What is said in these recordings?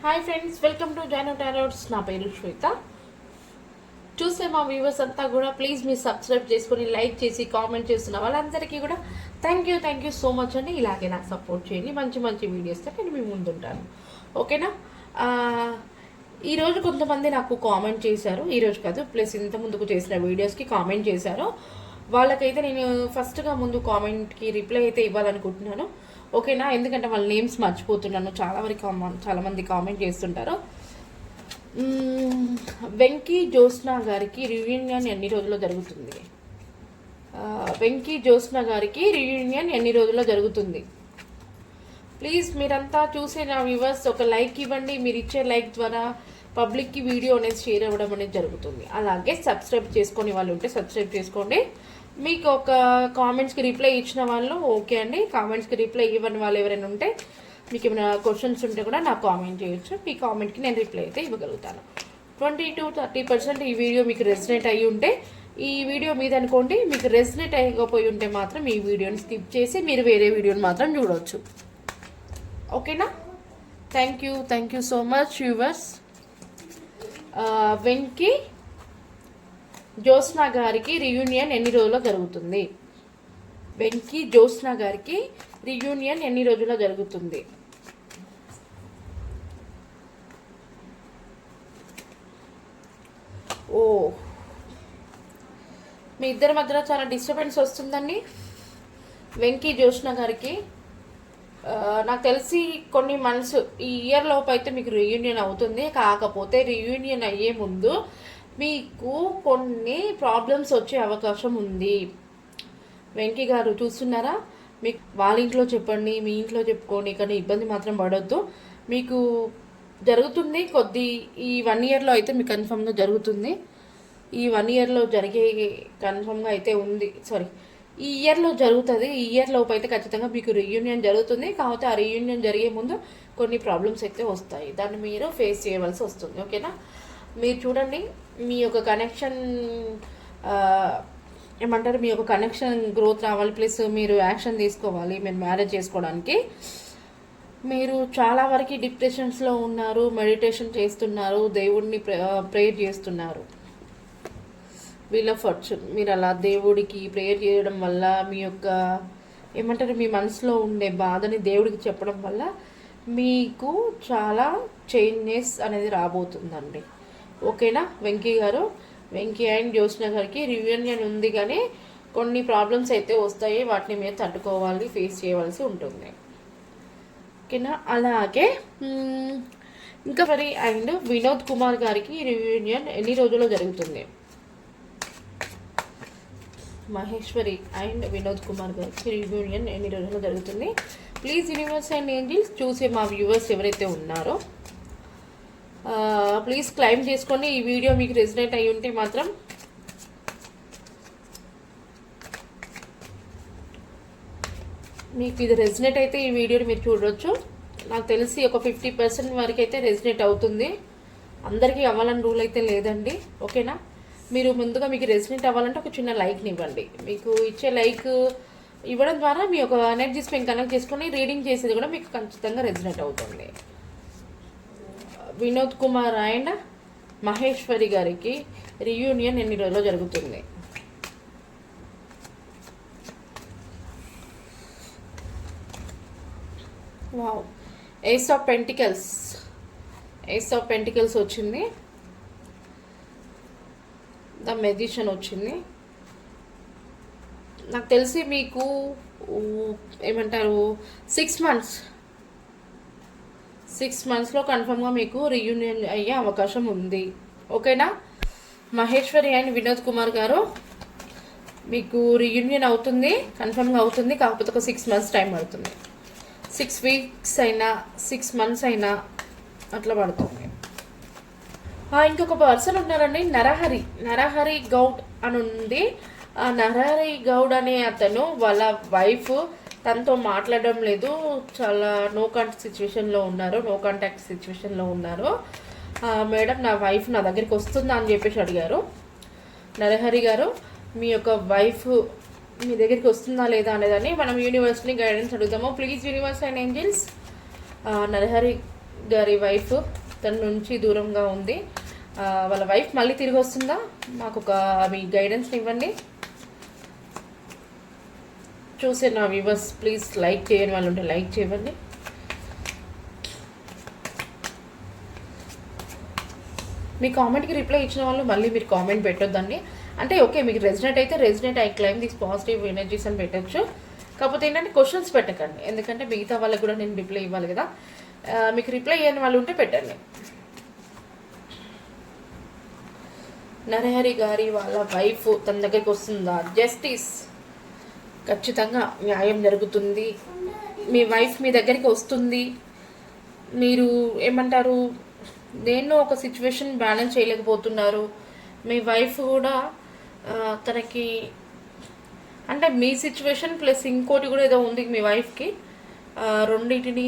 Hi friends, welcome to Jaano tarots. నా పేరు శ్వేత. చూసే మా వ్యూవర్స్ అంతా కూడా ప్లీజ్ మీరు సబ్స్క్రైబ్ చేసుకొని లైక్ చేసి కామెంట్ చేస్తున్న వాళ్ళందరికీ కూడా థ్యాంక్ యూ సో మచ్ అండి. ఇలాగే నాకు సపోర్ట్ చేయండి. మంచి మంచి వీడియోస్తో నేను మీ ముందుంటాను. ఓకేనా? ఈరోజు కొంతమంది నాకు కామెంట్ చేశారు. ఈరోజు కాదు, ప్లస్ ఇంత ముందుకు చేసిన వీడియోస్కి కామెంట్ చేశారు. వాళ్ళకైతే నేను ఫస్ట్గా ముందు కామెంట్కి రిప్లై అయితే ఇవ్వాలనుకుంటున్నాను. ఓకేనా? ఎందుకంటే వాళ్ళ నేమ్స్ మర్చిపోతున్నాను. చాలామంది కామెంట్ చేస్తుంటారు. వెంకీ జ్యోత్స్న గారికి రియూనియన్ ఎన్ని రోజుల్లో జరుగుతుంది? వెంకీ జ్యోత్స్న గారికి రియూనియన్ ఎన్ని రోజుల్లో జరుగుతుంది? ప్లీజ్ మీరంతా చూసే నా వ్యూవర్స్ ఒక లైక్ ఇవ్వండి. మీరు ఇచ్చే లైక్ ద్వారా పబ్లిక్కి వీడియో అనేది షేర్ అవ్వడం అనేది జరుగుతుంది. అలాగే సబ్స్క్రైబ్ చేసుకొని వాళ్ళు ఉంటే సబ్స్క్రైబ్ చేసుకోండి. మీకు ఒక కామెంట్స్కి రిప్లై ఇచ్చిన వాళ్ళు ఓకే అండి. కామెంట్స్కి రిప్లై ఇవ్వని వాళ్ళు ఎవరైనా ఉంటే మీకు ఏమైనా క్వశ్చన్స్ ఉంటే కూడా నాకు కామెంట్ చేయొచ్చు. మీ కామెంట్కి నేను రిప్లై అయితే ఇవ్వగలుగుతాను. 20-30% ఈ వీడియో మీకు రెసినేట్ అయ్యి ఉంటే ఈ వీడియో మీద అనుకోండి. మీకు రెసినేట్ అయ్యకపోయి ఉంటే మాత్రం ఈ వీడియోని స్కిప్ చేసి మీరు వేరే వీడియోని మాత్రం చూడవచ్చు. ఓకేనా? Thank you so much viewers. Venky Jyotsna గారికి రియూనియన్ ఎన్ని రోజుల్లో జరుగుతుంది? వెంకీ జ్యోత్స్న గారికి రియూనియన్ ఎన్ని రోజుల్లో జరుగుతుంది? ఓ, మీ ఇద్దరి మధ్యలో చాలా డిస్టర్బెన్స్ వస్తుందండి. వెంకీ జ్యోత్స్న గారికి నాకు తెలిసి కొన్ని మంత్స్, ఈ ఇయర్ లోపు అయితే మీకు రియూనియన్ అవుతుంది. కాకపోతే రియూనియన్ అయ్యే ముందు మీకు కొన్ని ప్రాబ్లమ్స్ వచ్చే అవకాశం ఉంది. వెంకీ గారు చూస్తున్నారా? మీకు వాళ్ళ ఇంట్లో చెప్పండి, మీ ఇంట్లో చెప్పుకోండి, కానీ ఇబ్బంది మాత్రం పడొద్దు. మీకు జరుగుతుంది ఈ 1 ఇయర్లో అయితే మీకు కన్ఫర్మ్గా జరుగుతుంది. ఈ 1 ఇయర్లో జరిగే కన్ఫర్మ్గా అయితే ఉంది. ఈ ఇయర్లో జరుగుతుంది. ఈ ఇయర్ లోపు అయితే ఖచ్చితంగా మీకు రియూనియన్ జరుగుతుంది. కాకపోతే ఆ రియూనియన్ జరిగే ముందు కొన్ని ప్రాబ్లమ్స్ అయితే వస్తాయి. దాన్ని మీరు ఫేస్ చేయవలసి వస్తుంది. ఓకేనా? మీరు చూడండి, మీ యొక్క కనెక్షన్ ఏమంటారు, మీ యొక్క కనెక్షన్ గ్రోత్ రావాలి. ప్లస్ మీరు యాక్షన్ తీసుకోవాలి. మీరు మ్యారేజ్ చేసుకోవడానికి మీరు చాలా వరకు డిప్రెషన్స్లో ఉన్నారు. మెడిటేషన్ చేస్తున్నారు, దేవుడిని ప్రేయర్ చేస్తున్నారు. Wheel of fortune. మీరు అలా దేవుడికి ప్రేయర్ చేయడం వల్ల మీ యొక్క ఏమంటారు, మీ మనసులో ఉండే బాధని దేవుడికి చెప్పడం వల్ల మీకు చాలా చేంజెస్ అనేది రాబోతుందండి. ఓకేనా? వెంకీ గారు, వెంకీ అండ్ జ్యోత్స్న గారికి రియూనియన్ ఉంది, కానీ కొన్ని ప్రాబ్లమ్స్ అయితే వస్తాయి. వాటిని మీరు తట్టుకోవాలి, ఫేస్ చేయవలసి ఉంటుంది. ఓకేనా? అలాగే ఇంకా అండ్ వినోద్ కుమార్ గారికి రియూనియన్ ఎన్ని రోజుల్లో జరుగుతుంది? మహేశ్వరి అండ్ వినోద్ కుమార్ గారికి రియూనియన్ ఎన్ని రోజుల్లో జరుగుతుంది? ప్లీజ్ యూనివర్స్ అండ్ ఏంజిల్స్ చూసే మా వ్యూవర్స్ ఎవరైతే ఉన్నారో ప్లీజ్ క్లైమ్ చేసుకోండి. ఈ వీడియో మీకు రెసినేట్ అయ్యి ఉంటే మాత్రం మీకు ఇది రెసినేట్ అయితే ఈ వీడియోని మీరు చూడవచ్చు. నాకు తెలిసి ఒక 50% వరకు అయితే రెసినేట్ అవుతుంది. అందరికీ అవ్వాలని రూల్ అయితే లేదండి. ఓకేనా? మీరు ముందుగా మీకు రెసినేట్ అవ్వాలంటే ఒక చిన్న లైక్ని ఇవ్వండి. మీకు ఇచ్చే లైక్ ఇవ్వడం ద్వారా మీ యొక్క ఎనర్జీస్ మేము కనెక్ట్ చేసుకొని రీడింగ్ చేసేది కూడా మీకు ఖచ్చితంగా రెసినేట్ అవుతుంది. వినోద్ కుమార్ అండ్ మహేశ్వరి గారికి రియూనియన్ ఎన్ని రోజుల్లో జరుగుతుంది? వావ్, ఏస్ ఆఫ్ పెంటికల్స్ వచ్చింది. ద మెజిషియన్ వచ్చింది. నాకు తెలిసి మీకు ఏమంటారు 6 మంత్స్లో కన్ఫర్మ్గా మీకు రియూనియన్ అయ్యే అవకాశం ఉంది. ఓకేనా? మహేశ్వరి అండ్ వినోద్ కుమార్ గారు మీకు రియూనియన్ అవుతుంది, కన్ఫర్మ్గా అవుతుంది. కాకపోతే ఒక 6 మంత్స్ టైం పడుతుంది. 6 వీక్స్ అయినా 6 మంత్స్ అయినా అట్లా పడుతుంది. ఇంకొక పర్సన్ ఉన్నారండి, నరహరి గౌడ్ అని ఉంది. నరహరి గౌడ్ అనే అతను వాళ్ళ వైఫ్ తనతో మాట్లాడడం లేదు. చాలా నో కాంటాక్ట్ సిచ్యువేషన్లో ఉన్నారు. మేడం, నా వైఫ్ నా దగ్గరికి వస్తుందా అని చెప్పేసి అడిగారు. నరహరి గారు, మీ యొక్క వైఫ్ మీ దగ్గరికి వస్తుందా లేదా అనేదని మనం యూనివర్స్ని గైడెన్స్ అడుగుతాము. Please universe and Angeles Narahari గారి వైఫ్ తన నుంచి దూరంగా ఉంది. వాళ్ళ వైఫ్ మళ్ళీ తిరిగి వస్తుందా? మాకు ఒక మీ గైడెన్స్ ఇవ్వండి. చూసే నా వ్యూవర్స్ ప్లీజ్ లైక్ చేయని వాళ్ళు ఉంటే లైక్ చేయండి. మీ కామెంట్కి రిప్లై ఇచ్చిన వాళ్ళు మళ్ళీ మీరు కామెంట్ పెట్టొద్దండి. అంటే ఓకే, మీకు రెసినేట్ అయితే resonate I claim this positive energies అని పెట్టచ్చు. కాకపోతే ఏంటంటే క్వశ్చన్స్ పెట్టకండి, ఎందుకంటే మిగతా వాళ్ళకి కూడా నేను రిప్లై ఇవ్వాలి కదా. మీకు రిప్లై ఇవ్వని వాళ్ళు ఉంటే పెట్టండి. నరహరి గారి వాళ్ళ వైఫ్ తన దగ్గరికి వస్తుందా? జస్టిస్, ఖచ్చితంగా న్యాయం జరుగుతుంది. మీ వైఫ్ మీ దగ్గరికి వస్తుంది. మీరు ఏమంటారు, దేన్నో ఒక సిచ్యువేషన్ బ్యాలెన్స్ చేయలేకపోతున్నారు. మీ వైఫ్ కూడా తనకి అంటే మీ సిచ్యువేషన్ ప్లస్ ఇంకోటి కూడా ఏదో ఉంది మీ వైఫ్కి, రెండింటిని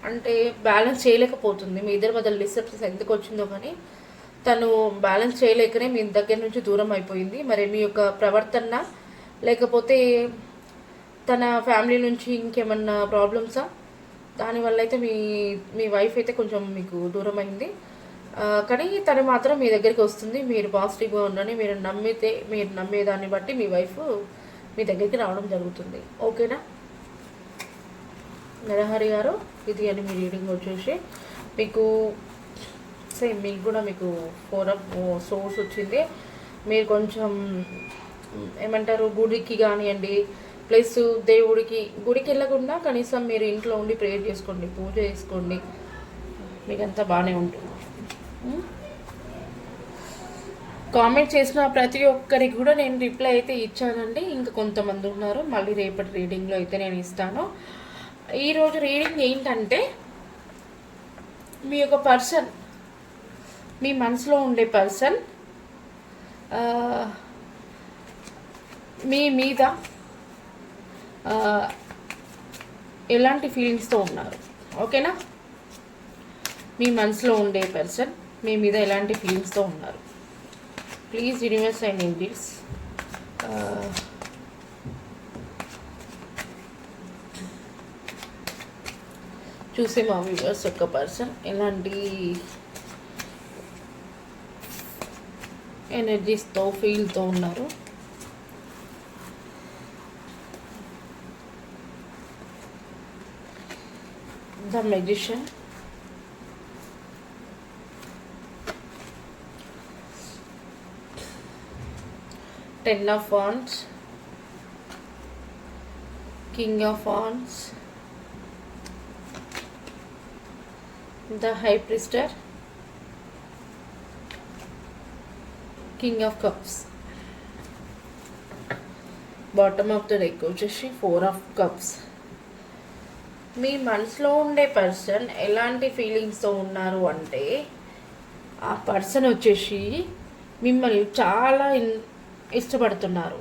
అంటే బ్యాలెన్స్ చేయలేకపోతుంది. మీ ఇద్దరి మధ్య డిస్టర్బెన్స్ ఎందుకు వచ్చిందో కానీ తను బ్యాలెన్స్ చేయలేకనే మీ దగ్గర నుంచి దూరం అయిపోయింది. మరి మీ యొక్క ప్రవర్తన లేకపోతే తన ఫ్యామిలీ నుంచి ఇంకేమన్నా ప్రాబ్లమ్సా? దానివల్ల అయితే మీ వైఫ్ అయితే కొంచెం మీకు దూరం అయింది. కానీ తను మాత్రం మీ దగ్గరికి వస్తుంది. మీరు పాజిటివ్గా ఉండండి. మీరు నమ్మేదాన్ని బట్టి మీ వైఫ్ మీ దగ్గరికి రావడం జరుగుతుంది. ఓకేనా నరహరి గారు? ఇది అని మీ రీడింగ్ వచ్చేసి మీకు సేమ్ మీకు కూడా మీకు 4 ఆఫ్ సోర్స్ వచ్చింది. మీరు కొంచెం ఏమంటారు, గుడికి కానివ్వండి ప్లస్ గుడికి వెళ్ళకుండా కనీసం మీరు ఇంట్లో ఉండి ప్రేయర్ చేసుకోండి, పూజ చేసుకోండి, మీకంతా బాగానే ఉంటుంది. కామెంట్ చేసిన ప్రతి ఒక్కరికి కూడా నేను రిప్లై అయితే ఇచ్చానండి. ఇంకా కొంతమంది ఉన్నారు, మళ్ళీ రేపటి రీడింగ్లో అయితే నేను ఇస్తాను. ఈరోజు రీడింగ్ ఏంటంటే, మీ యొక్క పర్సన్, మీ మనసులో ఉండే పర్సన్ మీ మీద ఎలాంటి ఫీలింగ్స్తో ఉన్నారు. ఓకేనా? మీ మనసులో ఉండే పర్సన్ మీ మీద ఎలాంటి ఫీలింగ్స్తో ఉన్నారు. ప్లీజ్ యూనివర్స్ అండ్ ఏంజెల్స్ చూసే మా వ్యూవర్స్ యొక్క పర్సన్ ఎలాంటి ఎనర్జీస్తో ఫీల్తో ఉన్నారు. The magician, Ten of Wands, King of Wands, the High Priestess, King of Cups. Bottom of the deck వచ్చేసి 4 of Cups. మీ మనసులో ఉండే పర్సన్ ఎలాంటి ఫీలింగ్స్తో ఉన్నారు అంటే, ఆ పర్సన్ వచ్చేసి మిమ్మల్ని చాలా ఇష్టపడుతున్నారు.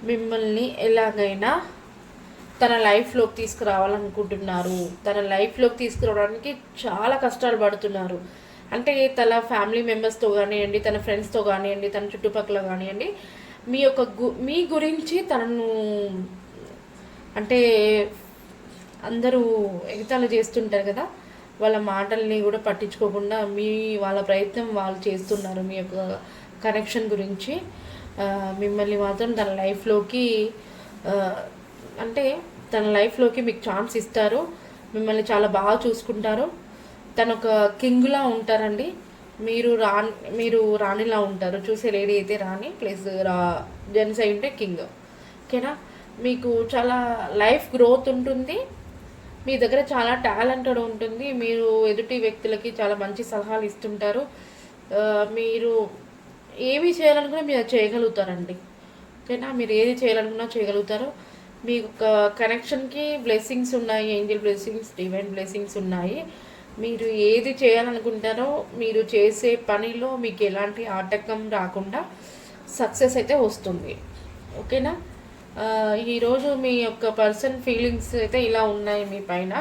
మిమ్మల్ని ఎలాగైనా తన లైఫ్లోకి తీసుకురావాలనుకుంటున్నారు. తన లైఫ్లోకి తీసుకురావడానికి చాలా కష్టాలు పడుతున్నారు. అంటే తన ఫ్యామిలీ మెంబర్స్తో కానివ్వండి, తన ఫ్రెండ్స్తో కానివ్వండి, తన చుట్టుపక్కల కానివ్వండి, మీ గురించి తనను అంటే అందరూ ఎగతాళి చేస్తుంటారు కదా, వాళ్ళ మాటల్ని కూడా పట్టించుకోకుండా వాళ్ళ ప్రయత్నం వాళ్ళు చేస్తున్నారు. మీ యొక్క కనెక్షన్ గురించి మిమ్మల్ని మాత్రం తన లైఫ్లోకి అంటే తన లైఫ్లోకి మీకు ఛాన్స్ ఇస్తారు. మిమ్మల్ని చాలా బాగా చూసుకుంటారు. తను ఒక కింగ్లా ఉంటారండి. మీరు రాణిలా ఉంటారు. చూసే లేడీ అయితే రాణి ప్లస్ జెంట్స్ అయి ఉంటే కింగ్. ఓకేనా? మీకు చాలా లైఫ్ గ్రోత్ ఉంటుంది. మీ దగ్గర చాలా టాలెంటెడ్ ఉంటుంది. మీరు ఎదుటి వ్యక్తులకి చాలా మంచి సలహాలు ఇస్తుంటారు. మీరు ఏమి చేయాలనుకున్నా మీరు చేయగలుగుతారండి. ఓకేనా? మీరు ఏది చేయాలనుకున్నా చేయగలుగుతారు. మీ యొక్క కనెక్షన్కి బ్లెస్సింగ్స్ ఉన్నాయి. ఏంజల్ బ్లెస్సింగ్స్, డివైన్ బ్లెస్సింగ్స్ ఉన్నాయి. మీరు ఏది చేయాలనుకుంటారో మీరు చేసే పనిలో మీకు ఎలాంటి ఆటంకం రాకుండా సక్సెస్ అయితే వస్తుంది. ఓకేనా? ఈరోజు మీ యొక్క పర్సన్ ఫీలింగ్స్ అయితే ఇలా ఉన్నాయి మీ పైన.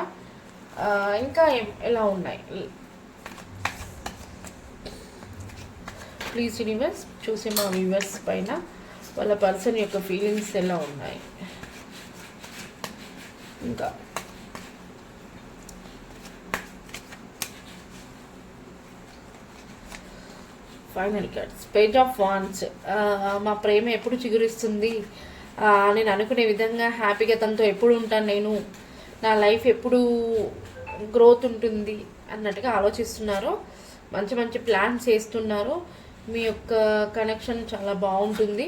ఇంకా ఎలా ఉన్నాయి ప్లీజ్ యూనివర్స్ చూసి మా వ్యూవర్స్ పైన వాళ్ళ పర్సన్ యొక్క ఫీలింగ్స్ ఎలా ఉన్నాయి. ఇంకా final cards page of wands. మా ప్రేమ ఎప్పుడు చిగురిస్తుంది, నేను అనుకునే విధంగా హ్యాపీగా తనతో ఎప్పుడు ఉంటాను, నేను నా లైఫ్ ఎప్పుడు గ్రోత్ ఉంటుంది అన్నట్టుగా ఆలోచిస్తున్నారు. మంచి మంచి ప్లాన్స్ చేస్తున్నారు. మీ యొక్క కనెక్షన్ చాలా బాగుంటుంది.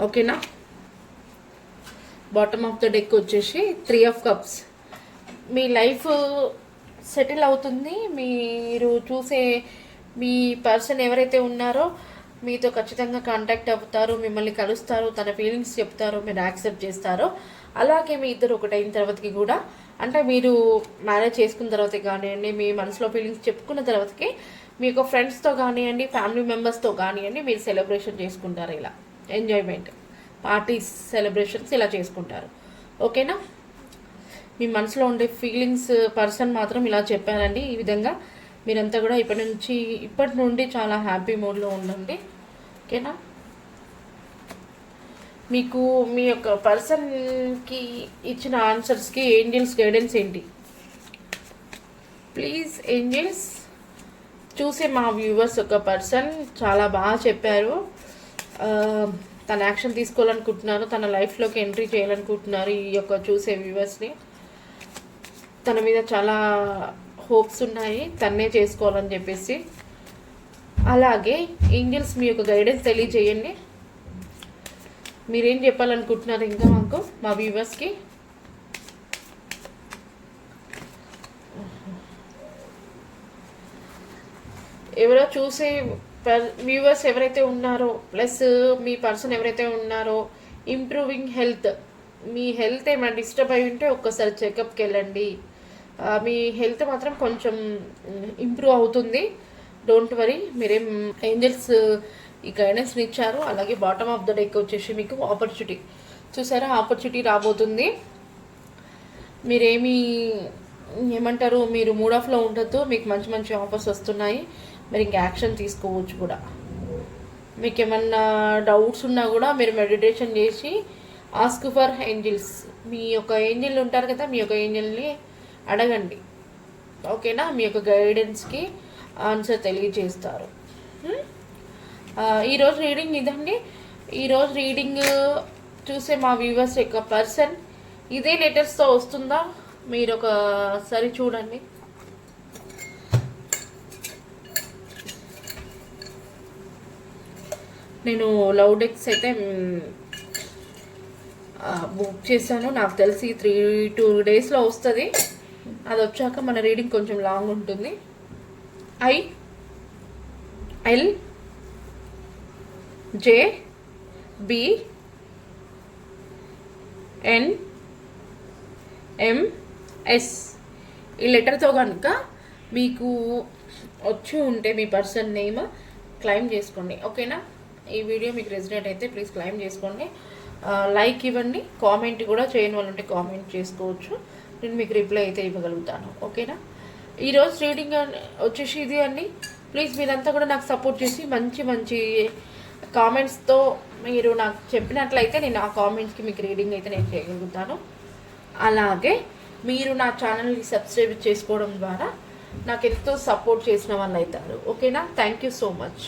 ఓకేనా. బాటమ్ ఆఫ్ ద డెక్ వచ్చేసి 3 of cups. Me life settle అవుతుంది. మీరు చూసే మీ పర్సన్ ఎవరైతే ఉన్నారో మీతో ఖచ్చితంగా కాంటాక్ట్ అవుతారు, మిమ్మల్ని కలుస్తారు, తన ఫీలింగ్స్ చెప్తారు, మీరు యాక్సెప్ట్ చేస్తారో. అలాగే మీ ఇద్దరు ఒకటైన తర్వాతకి కూడా, అంటే మీరు మ్యారేజ్ చేసుకున్న తర్వాత కానివ్వండి, మీ మనసులో ఫీలింగ్స్ చెప్పుకున్న తర్వాతకి మీ యొక్క ఫ్రెండ్స్తో కానివ్వండి, ఫ్యామిలీ మెంబర్స్తో కానివ్వండి, మీరు సెలబ్రేషన్ చేసుకుంటారు. ఇలా ఎంజాయ్మెంట్, పార్టీస్, సెలబ్రేషన్స్ ఇలా చేసుకుంటారు. ఓకేనా. మీ మనసులో ఉండే ఫీలింగ్స్ పర్సన్ మాత్రం ఇలా చెప్పారండి. ఈ విధంగా మీరంతా కూడా ఇప్పటి నుండి చాలా హ్యాపీ మూడ్లో ఉండండి. ఓకేనా. మీకు మీ యొక్క పర్సన్కి ఇచ్చిన ఆన్సర్స్కి ఏంజల్స్ గైడెన్స్ ఏంటి? Please angels. చూసే మా వ్యూవర్స్ ఒక పర్సన్ చాలా బాగా చెప్పారు. తన యాక్షన్ తీసుకోవాలనుకుంటున్నారు, తన లైఫ్లోకి ఎంట్రీ చేయాలనుకుంటున్నారు. ఈ యొక్క చూసే వ్యూవర్స్ని తన మీద చాలా హోప్స్ ఉన్నాయి, తన్నే చేసుకోవాలని చెప్పేసి. అలాగే ఏంజల్స్ మీ యొక్క గైడెన్స్ తెలియజేయండి. మీరేం చెప్పాలనుకుంటున్నారు ఇంకా మాకు, మా వ్యూవర్స్కి? ఎవరో చూసే వ్యూవర్స్ ఎవరైతే ఉన్నారో, ప్లస్ మీ పర్సన్ ఎవరైతే ఉన్నారో, ఇంప్రూవింగ్ హెల్త్. మీ హెల్త్ ఏమైనా డిస్టర్బ్ అయి ఉంటే ఒక్కసారి చెకప్కి వెళ్ళండి. మీ హెల్త్ మాత్రం కొంచెం ఇంప్రూవ్ అవుతుంది. Don't worry. మీరేం ఏంజల్స్ ఈ గైడెన్స్ని ఇచ్చారు. అలాగే బాటమ్ ఆఫ్ ద డెక్ వచ్చేసి మీకు ఆపర్చునిటీ. చూసారా, ఆపర్చునిటీ రాబోతుంది. ఏమంటారు, మీరు మూడ్ ఆఫ్లో ఉండొద్దు. మీకు మంచి మంచి ఆఫర్స్ వస్తున్నాయి. మీరు ఇంకా యాక్షన్ తీసుకోవచ్చు కూడా. మీకు ఏమన్నా డౌట్స్ ఉన్నా కూడా మీరు మెడిటేషన్ చేసి ఆస్క్ ఫర్ ఏంజల్స్. మీ యొక్క ఏంజల్ ఉంటారు కదా, మీ యొక్క ఏంజల్ని అడగండి. ఓకేనా. మీ యొక్క గైడెన్స్కి ఆన్సర్ తెలియజేస్తారు. ఈరోజు రీడింగ్ ఇదండి. ఈరోజు రీడింగ్ చూసే మా వ్యూవర్స్ యొక్క పర్సన్ ఇదే లెటర్స్తో వస్తుందా మీరు ఒకసారి చూడండి. నేను లవ్ డెక్స్ అయితే బుక్ చేశాను. నాకు తెలిసి 2 డేస్లో వస్తుంది. అది వచ్చాక మన రీడింగ్ కొంచెం లాంగ్ ఉంటుంది. ILJBNMS ఈ లెటర్తో కనుక మీకు వచ్చి ఉంటే మీ పర్సన్ నేమ్ క్లైమ్ చేసుకోండి. ఓకేనా. ఈ వీడియో మీకు రెసినేట్ అయితే ప్లీజ్ క్లైమ్ చేసుకోండి. లైక్ ఇవ్వండి. కామెంట్ కూడా చేయని వాళ్ళు ఉంటే కామెంట్ చేసుకోవచ్చు. నేను మీకు రిప్లై అయితే ఇవ్వగలుగుతాను. ఓకేనా. ఈరోజు రీడింగ్ వచ్చేసి ఇది అండి. ప్లీజ్ మీరంతా కూడా నాకు సపోర్ట్ చేసి మంచి మంచి కామెంట్స్తో మీరు నాకు చెప్పినట్లయితే నేను ఆ కామెంట్స్కి మీకు రీడింగ్ అయితే నేను చేయగలుగుతాను. అలాగే మీరు నా ఛానల్ని సబ్స్క్రైబ్ చేసుకోవడం ద్వారా నాకు ఎంతో సపోర్ట్ చేసిన వాళ్ళు అవుతారు. ఓకేనా. Thank you so much.